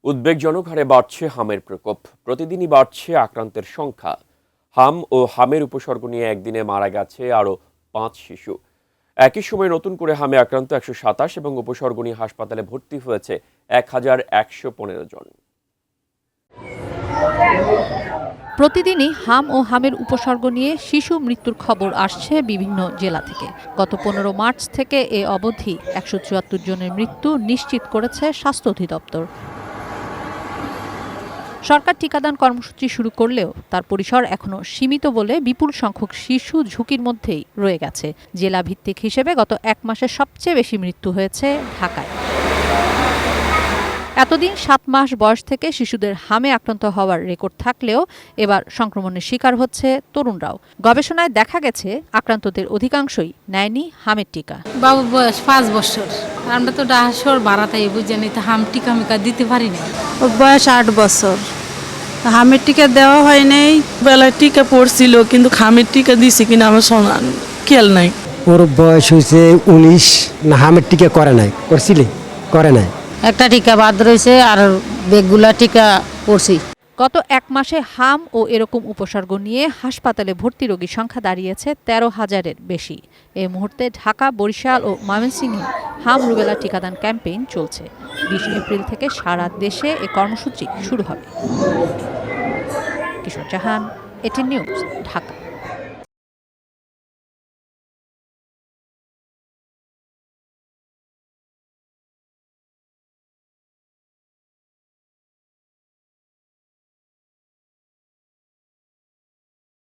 উদ্বেগজনক হারে বাড়ছে হামের প্রকোপ। প্রতিদিনই বাড়ছে আক্রান্তের সংখ্যা। হাম ও হামের উপসর্গ নিয়ে একদিনে মারা গেছে আরও ৫ শিশু। একই সময় নতুন করে হামে আক্রান্ত ১২৭ এবং উপসর্গ নিয়ে হাসপাতালে ভর্তি হয়েছে ১,১১৫ জন। প্রতিদিনই হাম ও হামের উপসর্গ নিয়ে শিশু মৃত্যুর খবর আসছে বিভিন্ন জেলা থেকে। গত ১৫ মার্চ থেকে এ অবধি ১৭৪ জনের মৃত্যু নিশ্চিত করেছে স্বাস্থ্য অধিদপ্তর। সরকার টিকাদান কর্মসূচি শুরু করলেও তার পরিসর এখনো সীমিত বলে বিপুল সংখ্যক শিশু ঝুঁকির মধ্যেই রয়ে গেছে। জেলা ভিত্তিক হিসেবে গত এক মাসে সবচেয়ে বেশি মৃত্যু হয়েছে ঢাকায়। এতদিন ৭ মাস বয়স থেকে শিশুদের হামে আক্রান্ত হওয়ার রেকর্ড থাকলেও এবার সংক্রমণের শিকার হচ্ছে তরুণরাও। গবেষণায় দেখা গেছে আক্রান্তদের অধিকাংশই নেয়নি হামের টিকা। বাবুর বয়স ৫ বছর। আমরা তো ডাহাসর বাড়াতাই বুঝিনি, তো হাম টিকা মিকা দিতে পারি না। ওর বয়স ৮ বছর। হামের টিকা দেওয়া হয় নাই। বেলায় টিকা পড়ছিল, কিন্তু হামের টিকা দিছে কিনা আমার খেয়াল নাই। ওর বয়স হয়েছে ১৯, না হামের টিকা করে নাই। করছিলি? করে নাই। একটা টিকা বাদ রয়েছে, আর বেগগুলা টিকা পড়ছি। গত এক মাসে হাম ও এরকম উপসর্গ নিয়ে হাসপাতালে ভর্তি রোগীর সংখ্যা দাঁড়িয়েছে ১৩,০০০-এর বেশি। এই মুহূর্তে ঢাকা, বরিশাল ও ময়মনসিংহে হাম রুবেলা টিকাদান ক্যাম্পেইন চলছে। ২০ এপ্রিল থেকে সারা দেশে এ কর্মসূচি শুরু হবে। কিশোর জাহান, এটিএন নিউজ, ঢাকা।